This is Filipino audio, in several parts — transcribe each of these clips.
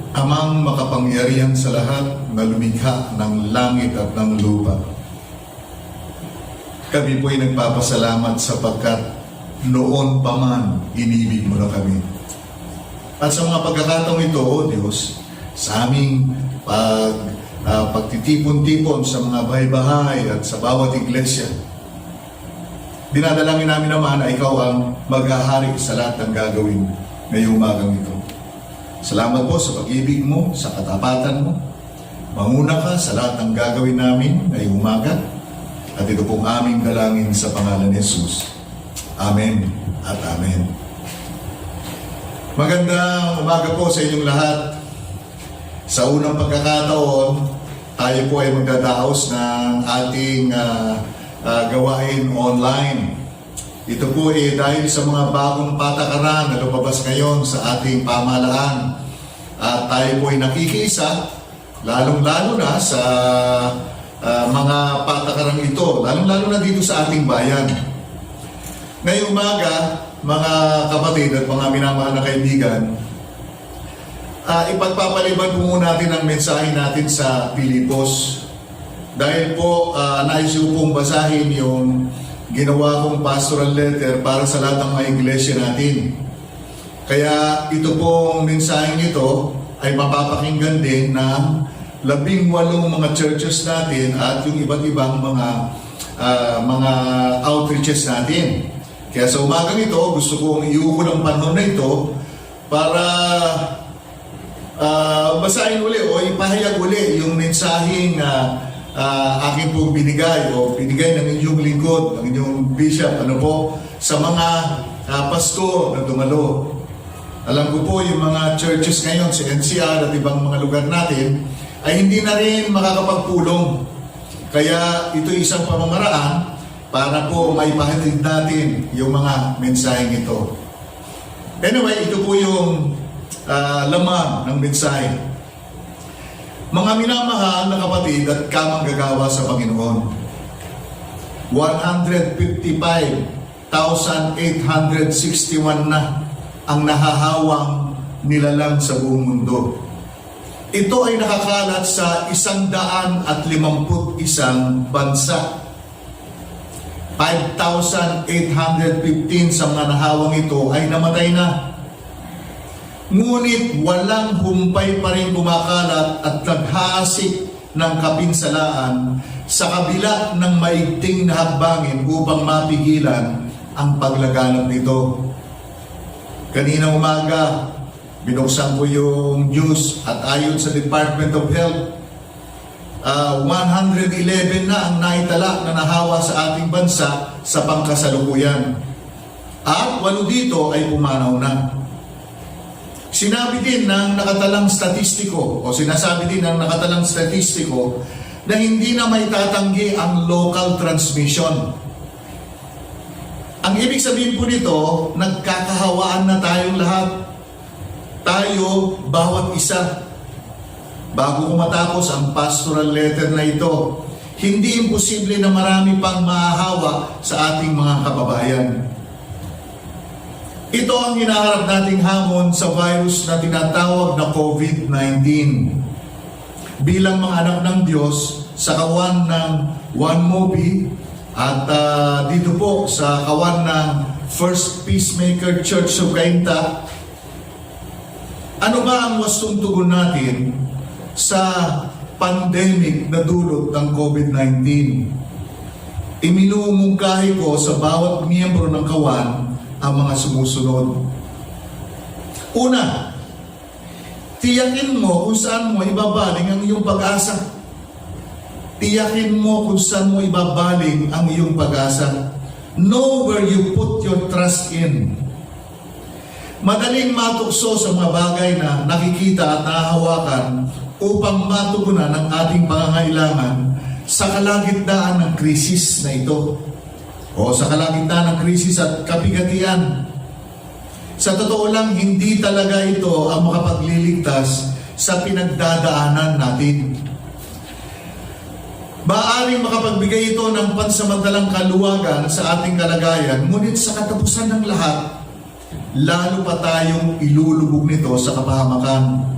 Amang makapangyarihan sa lahat na lumikha ng langit at ng lupa. Kami po'y nagpapasalamat sapagkat noon pa man inibig mo na kami. At sa mga pagkakataong ito, O Diyos, sa aming pagtitipon-tipon sa mga bahay-bahay at sa bawat iglesia, dinadalangin namin naman na ikaw ang maghahari sa lahat ng gagawin ngayong umagang ito. Salamat po sa pag-ibig mo, sa katapatan mo. Manguna ka sa lahat ng gagawin namin ngayong umaga. At ito pong aming dalangin sa pangalan ni Jesus. Amen at Amen. Magandang umaga po sa inyong lahat. Sa unang pagkakataon, tayo po ay magdadaos ng ating gawain online. Ito po ay dahil sa mga bagong patakaran na lumabas ngayon sa ating pamahalaan. At tayo po ay nakikisa, lalong-lalo na sa mga patakaran ito, lalong-lalo na dito sa ating bayan. Ngayong umaga, mga kapatid at mga minamahal na kaibigan, ipagpapaliban po muna natin ang mensahe natin sa Pilipos. Dahil po, nais ko pong basahin yung ginawa kong pastoral letter para sa lahat ng mga iglesia natin. Kaya ito pong mensaheng ito ay mapapakinggan din ng 18 mga churches natin at yung iba't ibang mga outreaches natin. Kaya sa umagang ito, gusto kong iukol ang panahon na ito para basahin uli o ipahayag uli yung mensaheng akin pong binigay o binigay ng inyong lingkod, ng inyong bishop, sa mga pasto na dumalo. Alam ko po yung mga churches ngayon sa NCR at ibang mga lugar natin ay hindi na rin makakapagpulong. Kaya ito isang pamamaraan para po maipahatid natin yung mga mensaheng ito. Anyway, ito po yung laman ng mensahe. Mga minamahal na kapatid at kamanggagawa sa Panginoon, 155,861 na ang nahahawang nilalang sa buong mundo. Ito ay nakakalat sa 151 bansa. 5,815 sa mga nahawang ito ay namatay na. Ngunit walang humpay pa rin kumakalat at naghahasik ng kapinsalaan sa kabila ng maigting na hakbangin upang mapigilan ang paglaganap nito. Kanina umaga, binuksan ko yung news at ayon sa Department of Health, 111 na ang naitala na nahawa sa ating bansa sa pangkasalukuyan. At 8 dito ay pumanaw na. Sinabi din ng nakatalang statistiko o sinasabi din ng nakatalang statistiko na hindi na may tatanggi ang local transmission. Ang ibig sabihin po nito, nagkakahawaan na tayong lahat. Tayo, bawat isa. Bago ko matapos ang pastoral letter na ito, hindi imposible na marami pang mahahawa sa ating mga kababayan. Ito ang hinaharap nating hamon sa virus na tinatawag na COVID-19. Bilang mga anak ng Diyos, sa kawan ng One Mobi at dito po sa kawan ng First Peacemaker Church of Cainta, ano ba ang wastong tugon natin sa pandemic na dulot ng COVID-19? Iminumungkahi ko sa bawat miyembro ng kawan ang mga sumusunod. Una, tiyakin mo kung saan mo ibabaling ang iyong pag-asa. Tiyakin mo kung saan mo ibabaling ang iyong pag-asa. Know where you put your trust in. Madaling matukso sa mga bagay na nakikita at nahahawakan upang matugunan ang ating pangangailangan sa kalagitnaan ng krisis na ito o sa kalagitnaan ng krisis at kabigatian. Sa totoo lang, hindi talaga ito ang makapagliligtas sa pinagdadaanan natin. Maaaring makapagbigay ito ng pansamantalang kaluwagan sa ating kalagayan, ngunit sa katapusan ng lahat, lalo pa tayong ilulubog nito sa kapahamakan.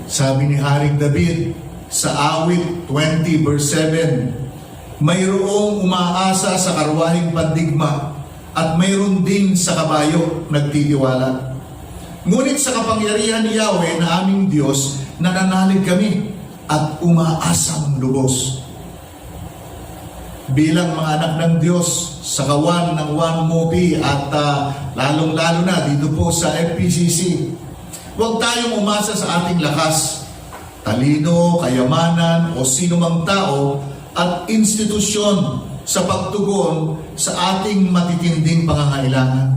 Sabi ni Haring David sa awit 20 verse 7, mayroong umaasa sa karwahing pandigma at mayroon din sa kabayo nagtitiwala. Ngunit sa kapangyarihan ni Yahweh na aming Diyos, nananalig kami at umaasang lubos. Bilang mga anak ng Diyos sa kawan ng One Mopi at lalong-lalo na dito po sa FPCC, huwag tayong umasa sa ating lakas, talino, kayamanan o sinumang tao at institusyon sa pagtugon sa ating matitinding pangangailangan.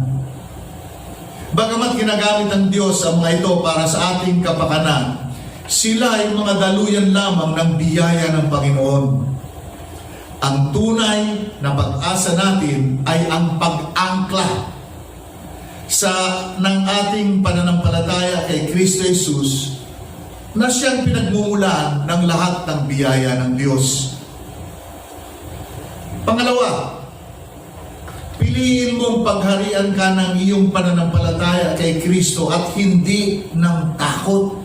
Bagamat ginagamit ng Diyos ang mga ito para sa ating kapakanan, sila ay mga daluyan lamang ng biyaya ng Panginoon. Ang tunay na pag-asa natin ay ang pag-angkla ng ating pananampalataya kay Kristo Jesus na siyang pinagmumulan ng lahat ng biyaya ng Diyos. Pangalawa, piliin mong pagharian ka ng iyong pananampalataya kay Kristo at hindi ng takot.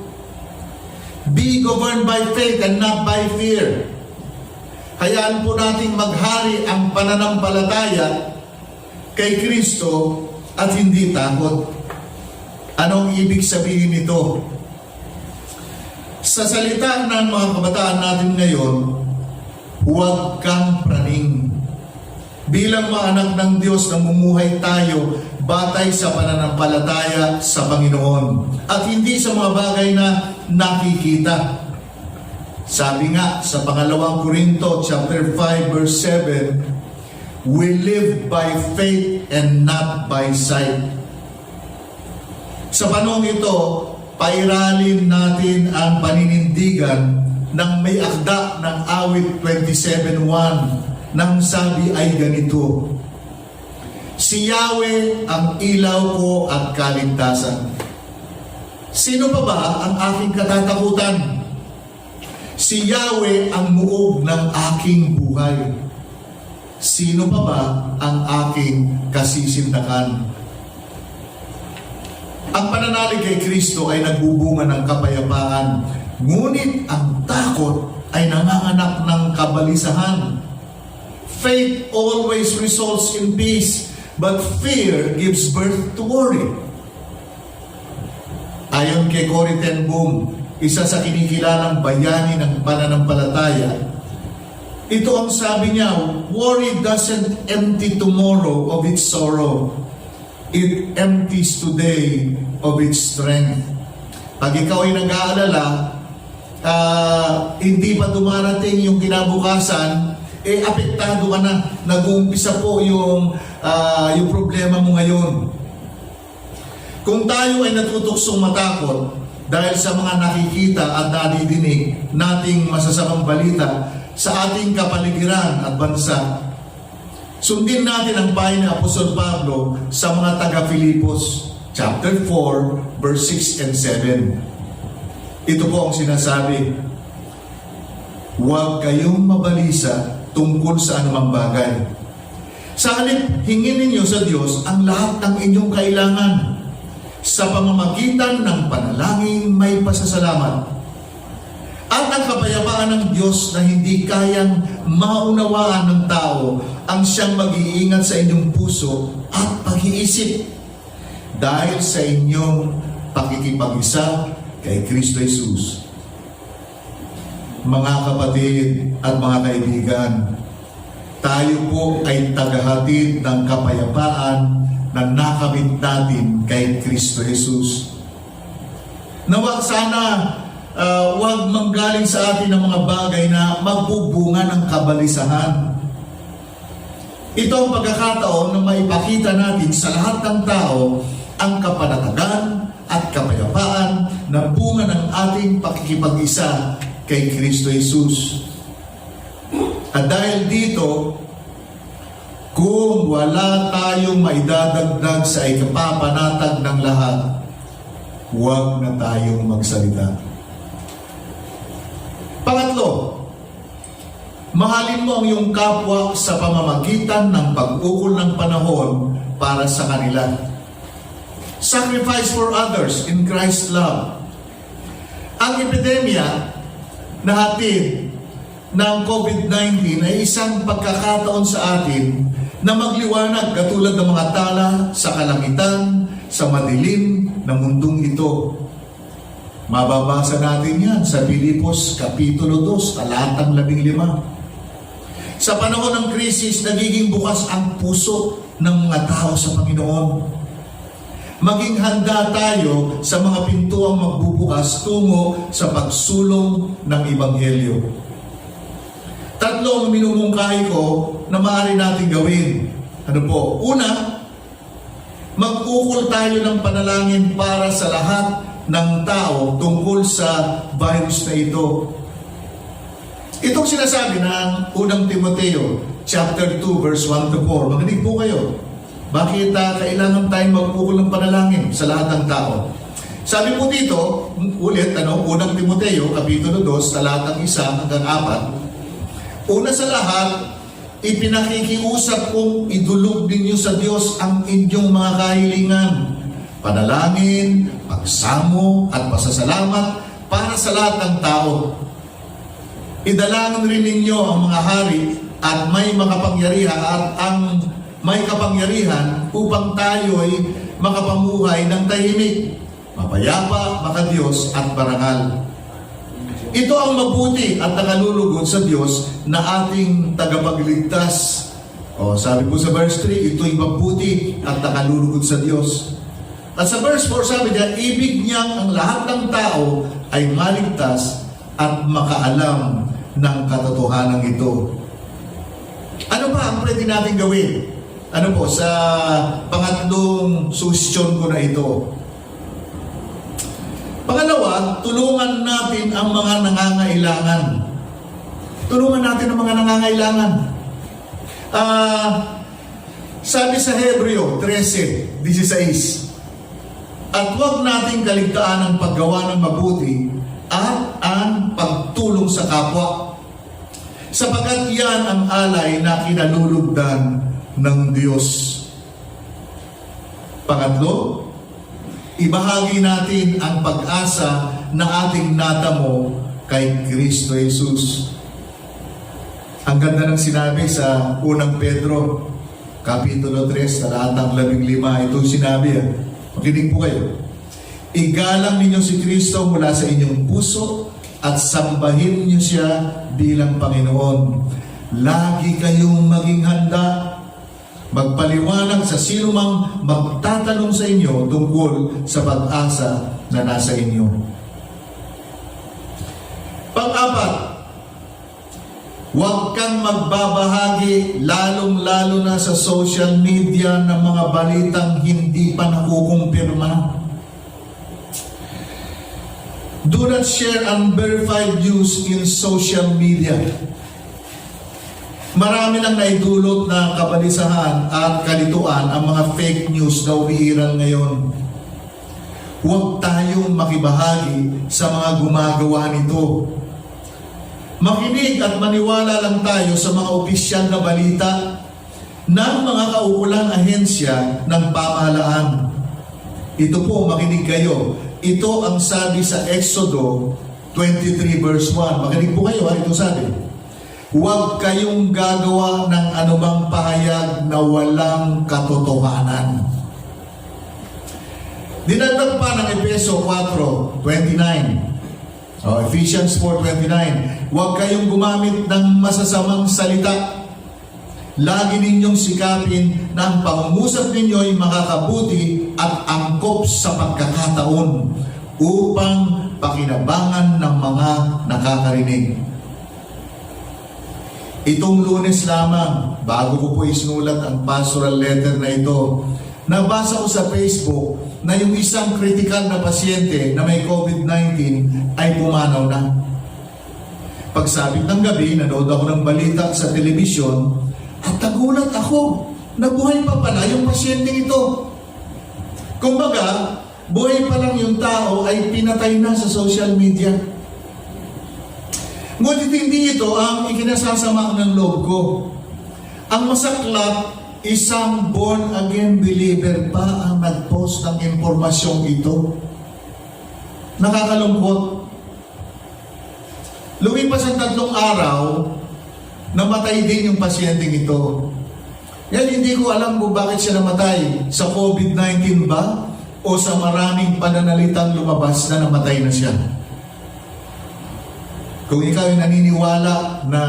Be governed by faith and not by fear. Hayaan po nating maghari ang pananampalataya kay Kristo at hindi takot. Anong ibig sabihin nito? Sa salita ng mga kabataan natin ngayon, huwag kang praning. Bilang mga anak ng Diyos, namumuhay tayo batay sa pananampalataya sa Panginoon at hindi sa mga bagay na nakikita. Sabi nga sa pangalawang Korinto chapter 5 verse 7, we live by faith and not by sight. Sa panahong ito, pairalin natin ang paninindigan ng may akda ng awit 27:1 nang sabi ay ganito, si Yahweh ang ilaw ko at kaligtasan. Sino pa ba ang aking katatakutan? Si Yahweh ang muog ng aking buhay. Sino pa ba ang aking kasisindakan? Ang pananalig kay Kristo ay nagbubunga ng kapayapaan, ngunit ang takot ay nanganganak ng kabalisahan. Faith always results in peace, but fear gives birth to worry. Ayon kay Corrie ten Boom, isa sa kinikilalang bayani ng pananampalataya, ito ang sabi niya, worry doesn't empty tomorrow of its sorrow. It empties today of its strength. Pag ikaw ay nag-aalala, hindi pa dumarating yung kinabukasan, apektado ka na. Nag-uumpisa po yung problema mo ngayon. Kung tayo ay natutuksong matakot dahil sa mga nakikita at nadidinig nating masasamang balita sa ating kapaligiran at bansa, sundin natin ang payo ni Apostol Pablo sa mga taga-Filipos, chapter 4, verse 6 and 7. Ito po ang sinasabi, huwag kayong mabalisa tungkol sa anumang bagay. Sa halip, hingin ninyo sa Diyos ang lahat ng inyong kailangan sa pamamagitan ng panalangin may pasasalamat. At ang kapayapaan ng Diyos na hindi kayang maunawaan ng tao ang siyang mag-iingat sa inyong puso at pag-iisip dahil sa inyong pakikipag-isa kay Kristo Jesus. Mga kapatid at mga kaibigan, tayo po ay tagahatid ng kapayapaan na nakamit natin kay Kristo Jesus. Nawa sana huwag manggaling sa atin ng mga bagay na magbubunga ng kabalisahan. Ito ang pagkakataon na maipakita natin sa lahat ng tao ang kapanatagan at kapayapaan na bunga ng ating pakikipag-isa kay Kristo Jesus. At dahil dito, kung wala tayong maidadagdag sa ikapapanatag ng lahat, huwag na tayong magsalita. Pangatlo, mahalin mo ang iyong kapwa sa pamamagitan ng pag-ukol ng panahon para sa kanila. Sacrifice for others in Christ's love. Ang epidemya na hatid ng COVID-19 ay isang pagkakataon sa atin na magliwanag katulad ng mga tala sa kalangitan, sa madilim ng mundong ito. Mababasa natin yan sa Pilipos Kapitulo 2, talatang 15. Sa panahon ng krisis, nagiging bukas ang puso ng mga tao sa Panginoon. Maging handa tayo sa mga pintuang magbubukas tungo sa pagsulong ng Ebanghelyo. Tatlong minumungkahi ko na maaari natin gawin. Ano po? Una, mag-ukol tayo ng panalangin para sa lahat ng tao tungkol sa virus na ito. Itong sinasabi ng unang Timoteo, chapter 2, verse 1 to 4. Makinig po kayo. Bakit kailangan tayong mag-ukol ng panalangin sa lahat ng tao? Sabi po dito, ulit, unang Timoteo, kapitulo 2, talatang 1 hanggang 4. Una sa lahat, ipinakikiusap kong idulog ninyo sa Diyos ang inyong mga kahilingan, panalangin, pagsamo, at pasasalamat para sa lahat ng tao. Idalangin rin ninyo ang mga hari at may makapangyarihan may kapangyarihan upang tayo ay makapamuhay ng tahimik, mapayapa, makadiyos at marangal. Ito ang mabuti at nakalulugod sa Diyos na ating tagapagligtas. Sabi po sa verse 3, ito'y mabuti at nakalulugod sa Diyos. At sa verse 4 sabi niya, ibig niyang ang lahat ng tao ay maligtas at makaalam ng katotohanan ito. Ano ba ang pwede natin gawin? Ano po, sa pangatlong suhestyon ko na ito. Pangalawa, tulungan natin ang mga nangangailangan. Tulungan natin ang mga nangangailangan. Sabi sa Hebreo 13:16, at huwag nating kaligtaan ang paggawa ng mabuti at ang pagtulong sa kapwa, sapagkat yan ang alay na kinalulugdan ng Diyos. Pangatlo, ibahagi natin ang pag-asa na ating natamo kay Kristo Jesus. Ang ganda ng sinabi sa unang Pedro, Kapitulo 3, talatang 15. Itong sinabi, makinig po kayo. Igalang ninyo si Kristo mula sa inyong puso at sambahin niyo siya bilang Panginoon. Lagi kayong maging handa magpaliwanag sa sino mang magtatanong sa inyo tungkol sa pag-asa na nasa inyo. Pang-apat, huwag kang magbabahagi lalong-lalo na sa social media ng mga balitang hindi pa nakukumpirma. Do not share unverified news in social media. Marami nang naidulot na kabalisahan at kalituan ang mga fake news na umiiral ngayon. Huwag tayong makibahagi sa mga gumagawa nito. Makinig at maniwala lang tayo sa mga opisyal na balita ng mga kaukulang ahensya ng pamahalaan. Ito po, makinig kayo. Ito ang sabi sa Exodo 23 verse 1. Makinig po kayo, ito sabi. Huwag kayong gagawa ng anumang pahayag na walang katotohanan. Dinagdag pa ng Efeso 4:29. Ephesians 4:29. Huwag kayong gumamit ng masasamang salita. Lagi ninyong sikapin na ang pangungusap ninyo ay makakabuti at angkop sa pagkakataon upang pakinabangan ng mga nakakarinig. Itong Lunes lamang, bago ko po isinulat ang pastoral letter na ito, nabasa ko sa Facebook na yung isang critical na pasyente na may COVID-19 ay pumanaw na. Pagsapit ng gabi, nanood ako ng balita sa telebisyon at nagulat ako, nabuhay pa pala yung pasyente ito. Kumbaga, buhay pa lang yung tao ay pinatay na sa social media. Ngunit hindi ito ang ikinasasama ng loob ko. Ang masaklap, isang born-again believer pa ang nag-post ng impormasyong ito. Nakakalungkot. Lumipas ang 3 araw, namatay din yung pasyenteng ito. Yan, hindi ko alam kung bakit siya namatay. Sa COVID-19 ba? O sa maraming pananalitang lumabas na namatay na siya? Kung ikaw ay naniniwala na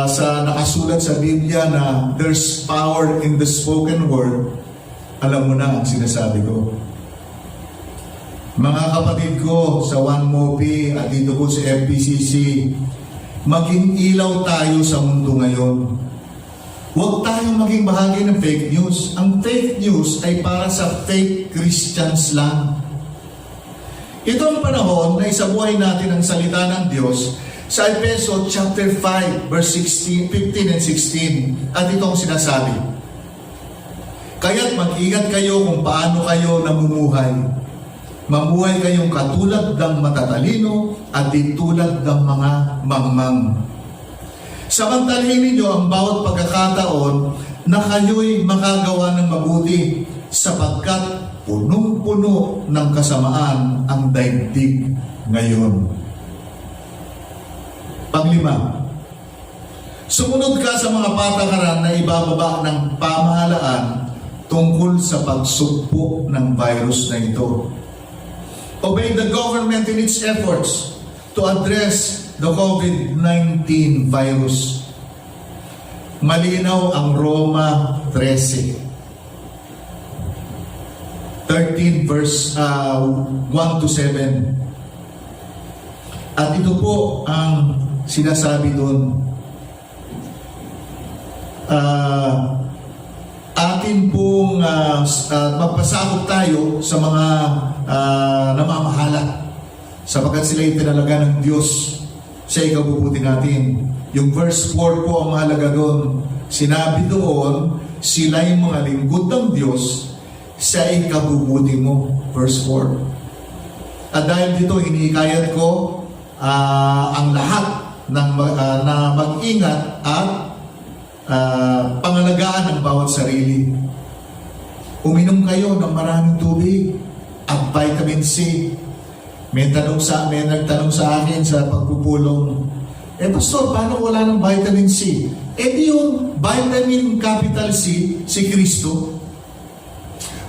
sa nakasulat sa Biblia na there's power in the spoken word, alam mo na ang sinasabi ko. Mga kapatid ko sa One Mopi at dito po sa FPCC, maging ilaw tayo sa mundo ngayon. Huwag tayong maging bahagi ng fake news. Ang fake news ay para sa fake Christians lang. Ito ang panahon na isabuhay natin ang salita ng Diyos sa Efeso chapter 5, verse 15 and 16. At ito ang sinasabi. Kaya't mag-ingat kayo kung paano kayo namumuhay. Mamuhay kayong katulad ng matatalino at di tulad ng mga mangmang. Samantalhin ninyo ang bawat pagkakataon na kayo'y makagawa ng mabuti sapagkat punong-puno ng kasamaan ang daigdig ngayon. Panglima, sumunod ka sa mga patakaran na ibababa ng pamahalaan tungkol sa pagsugpo ng virus na ito. Obey the government in its efforts to address the COVID-19 virus. Malinaw ang Roma 13 verse 1 to 7. At ito po ang sinasabi doon. Atin pong magpasakop tayo sa mga namamahala sapagkat sila itinalaga ng Diyos sa ikabubuti natin. Yung verse 4 po ang mahalaga doon. Sinabi doon, sila yung mga lingkod ng Diyos sa ikabubuti mo. Verse 4. At dahil dito, hinihikayat ko ang lahat ng, na mag-ingat at pangalagaan ng bawat sarili. Uminom kayo ng maraming tubig at vitamin C. May nagtanong sa akin sa pagpupulong, Pastor, paano wala ng vitamin C? Di yung vitamin capital C, si Kristo.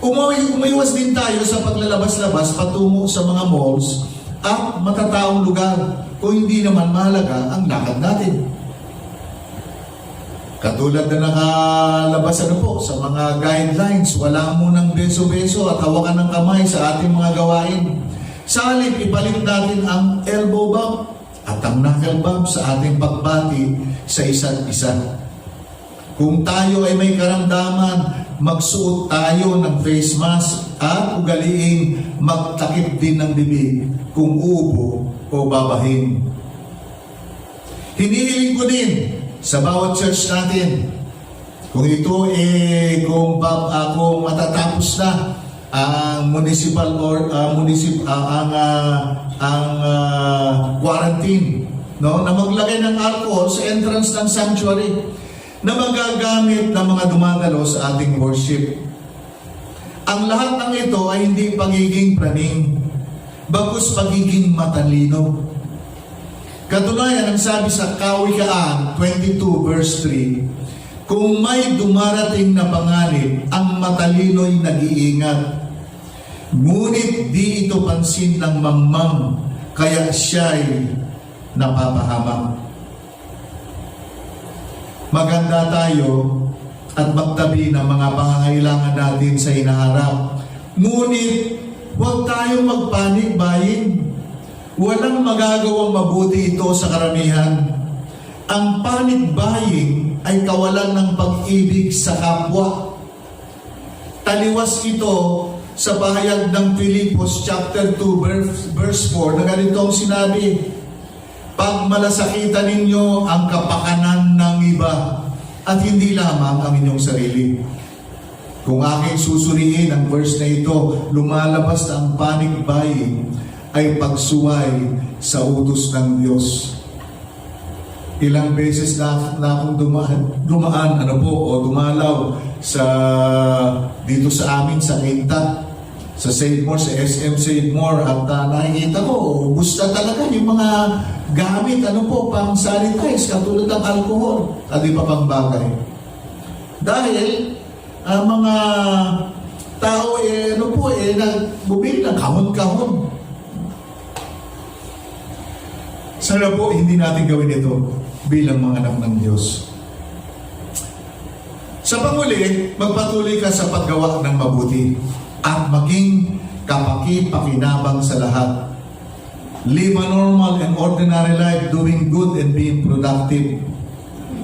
Umiwas din tayo sa paglalabas-labas patungo sa mga malls at matataong lugar kung hindi naman mahalaga ang lakad natin. Katulad na nakalabas sa mga guidelines, wala munang beso-beso at hawakan ng kamay sa ating mga gawain. Sa halip, ipalit natin ang elbow bump at ang knuckle bump sa ating pagbati sa isa't isa. Kung tayo ay may karamdaman, magsuot tayo ng face mask at ugaliing magtakip din ng bibig kung uubo o babahin. Hinihiling ko din sa bawat church natin, kung ito kung matatapos na ang municipal or quarantine, no, na maglagay ng alcohol sa entrance ng sanctuary na magagamit ng mga dumadalo sa ating worship. Ang lahat ng ito ay hindi pagiging praning, bagkus pagiging matalino. Katunayan, ang sabi sa Kawikaan 22 verse 3, kung may dumarating na panganib, ang matalino'y nag-iingat. Ngunit di ito pansin ng mangmang, kaya siya'y napapahamak. Maganda tayo at magtabi ng mga pangangailangan natin sa hinaharap. Ngunit huwag tayong magpanik buying. Walang magagawang mabuti ito sa karamihan. Ang panic buying ay kawalan ng pag-ibig sa kapwa. Taliwas ito sa pahayag ng Filipos chapter 2 verse 4 na ganito ang sinabi, pag malasakitan ninyo ang kapakanan ng iba at hindi lamang ang inyong sarili. Kung aking susuriin ang verse na ito, lumalabas na ang panic buying ay pagsuway sa utos ng Diyos. Ilang beses na akong dumalaw dito sa amin sa Quinta. sa Save More, sa SM Save More, at nakikita ko, gusto talaga yung mga gamit, pang sanitize, katulad ng alcohol, at iba pang bagay. Dahil, ang mga tao, nagbubili ng kahon-kahon. Sana po, hindi natin gawin ito bilang mga anak ng Diyos. Sa panguli, magpatuloy ka sa paggawa ng mabuti at maging kapaki-pakinabang sa lahat. Live a normal and ordinary life doing good and being productive.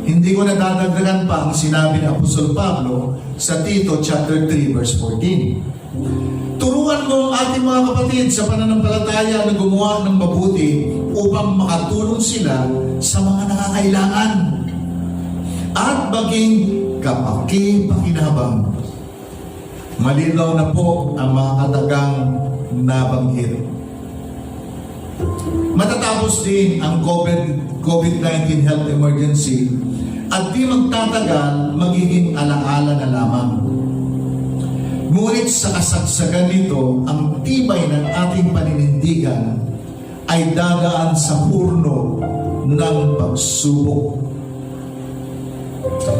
Hindi ko nadadagdagan pa ang sinabi ni Apostol Pablo sa Tito chapter 3 verse 14. Turuan mo ang ating mga kapatid sa pananampalataya na gumawa ng mabuti upang makatulong sila sa mga nangangailangan at maging kapaki-pakinabang. Malinaw na po ang mga katagang nabanggit. Matatapos din ang COVID-19 health emergency at di magtatagal magiging alaala na lamang. Ngunit sa kasagsagan nito, ang tibay ng ating paninindigan ay dadaan sa hurno ng pagsubok.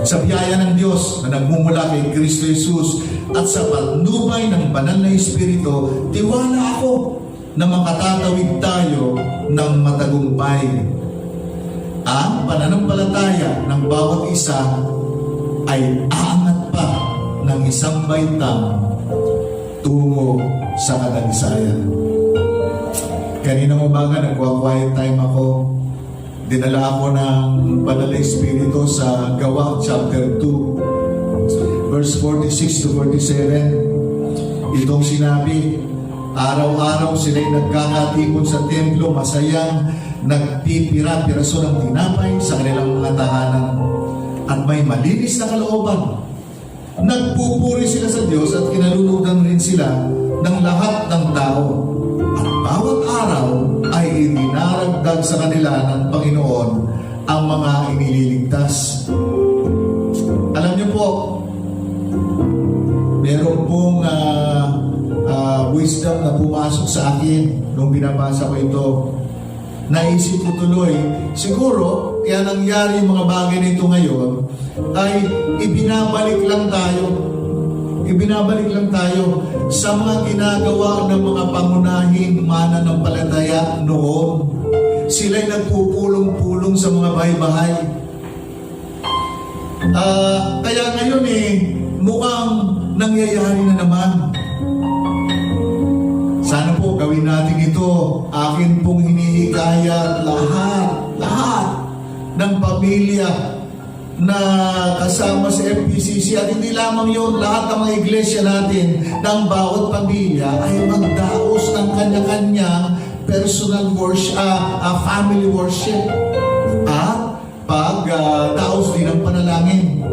Sa biyaya ng Diyos na nagmumula kay Kristo Jesus at sa patnubay ng banal na Espiritu, tiwala ako na makatatawid tayo ng matagumpay. Ang pananampalataya ng bawat isa ay aangat pa ng isang baitang tungo sa kadalisayan. Kaninang umaga, nagwa-quiet time ako. Dinala ako ng banal na Espiritu sa Gawa chapter 2 verse 46 to 47. Itong sinabi, araw-araw sila'y nagkakatipon sa templo, masayang nagpipira-piraso ng tinapay sa kanilang mga tahanan at may malinis na kalooban. Nagpupuri sila sa Diyos at kinalulugdan rin sila ng lahat ng tao. At bawat araw ay idinaragdag sa kanila ng Panginoon ang mga inililigtas. Alam niyo po, meron pong wisdom na pumasok sa akin nung binabasa ko ito. Naisip ko tuloy, siguro, kaya nangyari yung mga bagay nito ngayon, ay ibinabalik lang tayo sa mga ginagawa ng mga pangunahing mananampalataya noon. Sila'y nagpupulong-pulong sa mga bahay-bahay. Kaya ngayon mukhang nangyayari na naman. Sana po gawin natin ito. Akin pong hinihikayat lahat ng pamilya na kasama sa FPCC, at hindi lamang yun, lahat ng mga iglesia natin ng bawat pamilya ay magdaos ng kanya-kanyang personal worship, family worship, at pagdaos din ng panalangin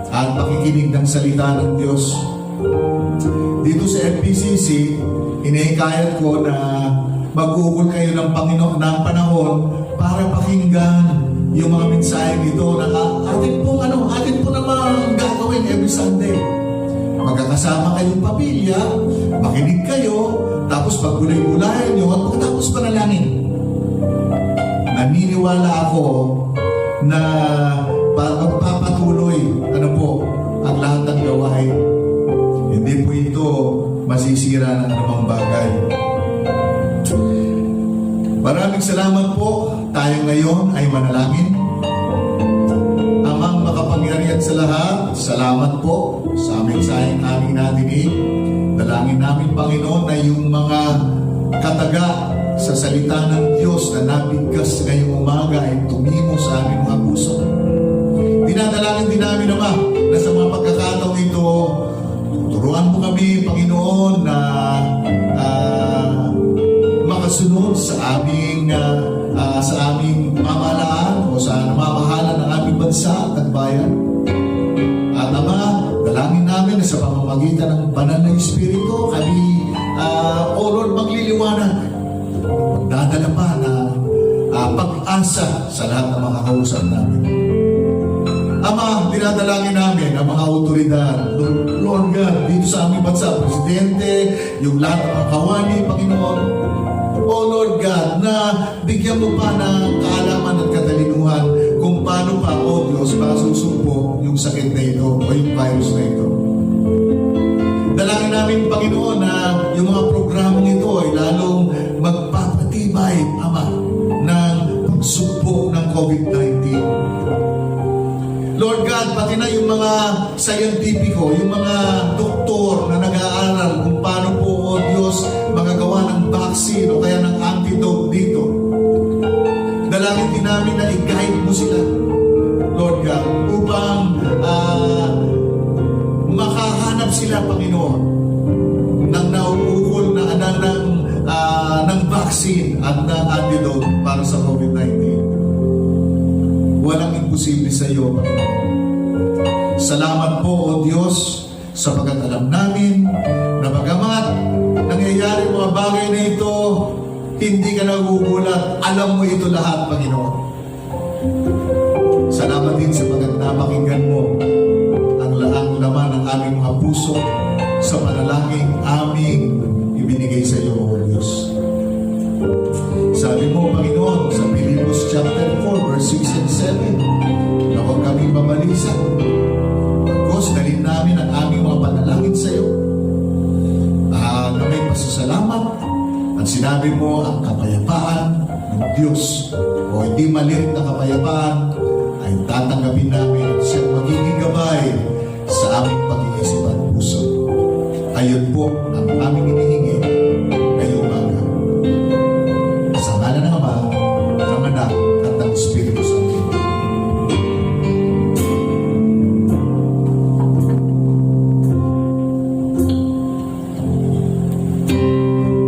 at pakikinig ng salita ng Diyos. Dito sa FPCC, inihikayat ko na mag-ugol kayo ng Panginoon ng panahon para pakinggan yung mga mensahe dito na atin po naman gagawin every Sunday. Magkakasama kayong pamilya, makinig kayo, tapos paggulay-gulayan nyo, at pagkatapos panalangin. Naniniwala ako na magpapatuloy ang lahat ng gawain. Hindi po ito masisira ng anumang bagay. Maraming salamat po. Tayo ngayon ay manalangin. Amang makapangyarihan sa lahat, salamat po sa mensaheng aming nadinig. Dalangin namin, Panginoon, na yung mga kataga sa salita ng Diyos na nabigkas ngayong umaga ay tumimo sa aming mga puso. Dinadalangin din namin, Ama, na sa mga pagkakataong ito, turuan mo kami, Panginoon, na makasunod sa aming pamahalaan o sa namamahala ng aming bansa at bayan. At Ama, dalangin namin na sa pamamagitan ng banal na Espiritu, kami, O Lord, magliliwanag. Magdadala pa na pag-asa sa lahat ng mga kausap namin. Ama, dinadalangin namin ang mga autoridad, Lord God, dito sa aming bansa, Presidente, yung lahat ng mga kawani, Panginoon. O Lord God, na bigyan mo pa ng kaalaman at katalinuhan kung paano pa, O Diyos, masusumpo yung sakit na ito o yung virus na ito. Dalangin namin, Panginoon, na yung mga programang ito ay lalong magpapatibay, Ama, ng pagsugpo ng COVID-19. Lord God, pati na yung mga scientifico, yung mga doktor na nag-aaral kung paano po, O Diyos, magagawa ng vaccine o kaya ng antidote dito. Dalangin din namin na i-guide mo sila, Lord God, upang makahanap sila, Panginoon, ng nauukol na ng vaccine at ng antidote para sa COVID-19. Walang imposible sa iyo, Panginoon. Salamat po, O Diyos, sapagkat alam namin na bagamat nangyayari mga bagay na ito, hindi ka nagugulat. Alam mo ito lahat, Panginoon. Salamat din sapagkat napakinggan mo ang laman ng aming mga puso sa panalangin aming ibinigay sa iyo, O Diyos. Sabi mo, Panginoon, sa Pilipos chapter 4, verse 6 and 7, na huwag kami mabalisa. Pagkos, dalhin namin ang aming mga panalangin sa iyo. Na may pasasalamat. At sinabi mo, ang kapayapaan ng Diyos, o hindi maliit na kapayapaan, ay tatanggapin namin at siyang magiging gabay sa aming pag-iisip at puso. Ayun po ang aming hinihingi ngayong umaga. Sa ngalan ng Ama, ng Anak, at ng Espiritu Santo.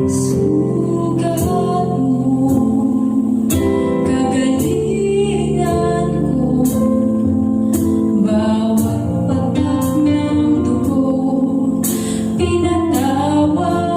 Sugat mo, kagalingan ko, bawat patak ng dugo, pinatawag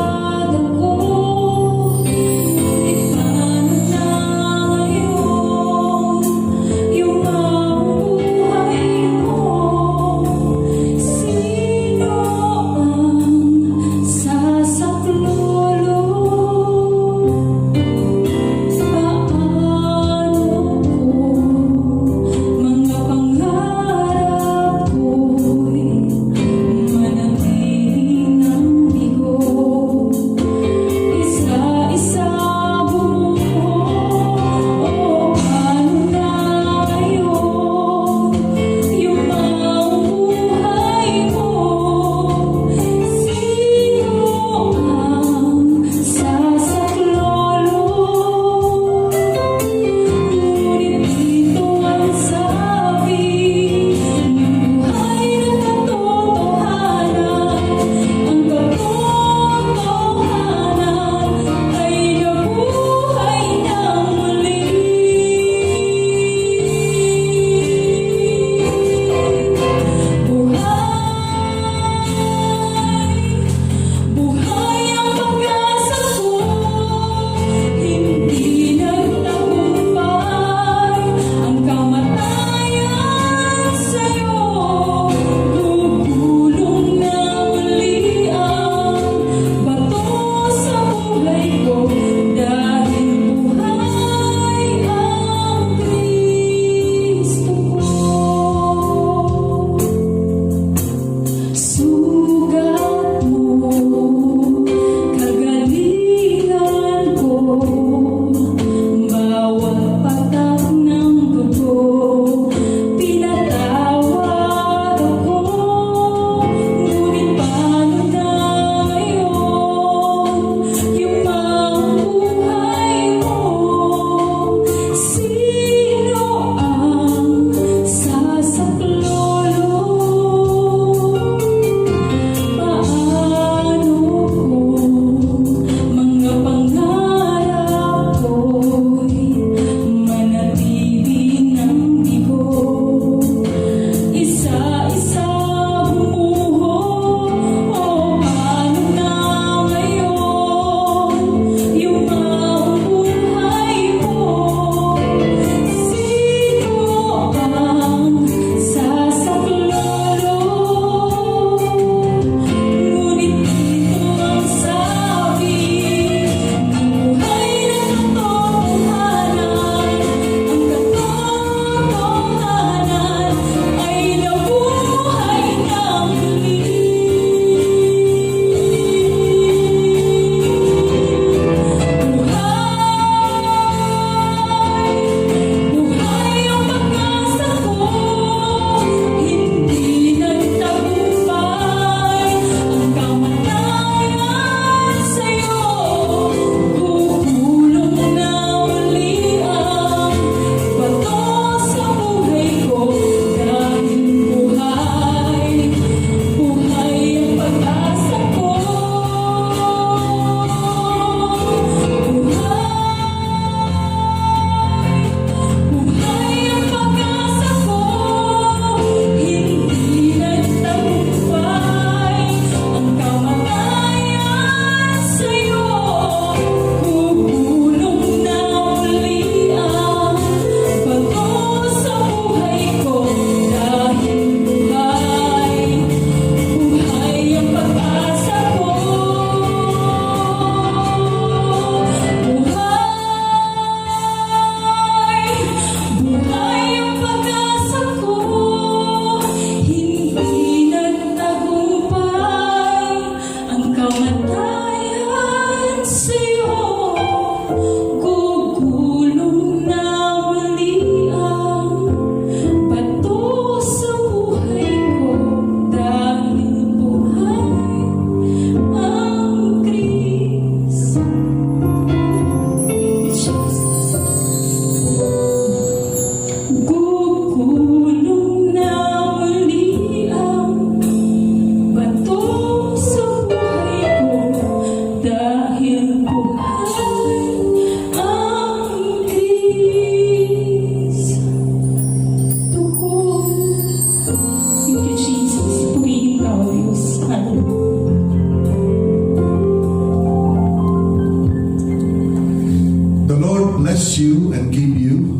The Lord bless you and keep you.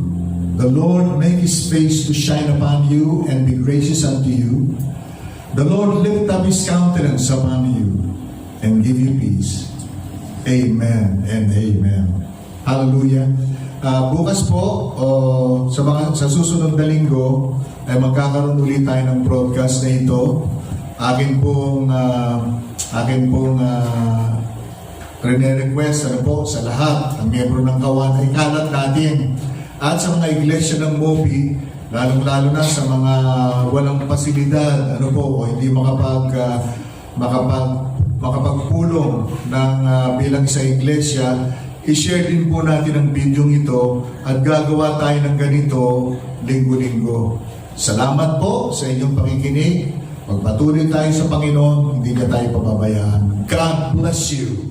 The Lord make His face to shine upon you and be gracious unto you. The Lord lift up His countenance upon you and give you peace. Amen and amen. Hallelujah. Bukas po, sa susunod na linggo, ay magkakaroon ulit tayo ng broadcast na ito. Akin pong request sa lahat ng miyembro ng Kawan ay kalat natin. At sa mga iglesia ng MOPI, lalong-lalo na sa mga walang pasilidad, o hindi makapagpulong ng bilang sa iglesia, i-share din po natin ang video ito at gagawa tayo ng ganito linggo-linggo. Salamat po sa inyong pakikinig. Pagpatuloy tayo sa Panginoon, hindi na tayo pababayaan. God bless you.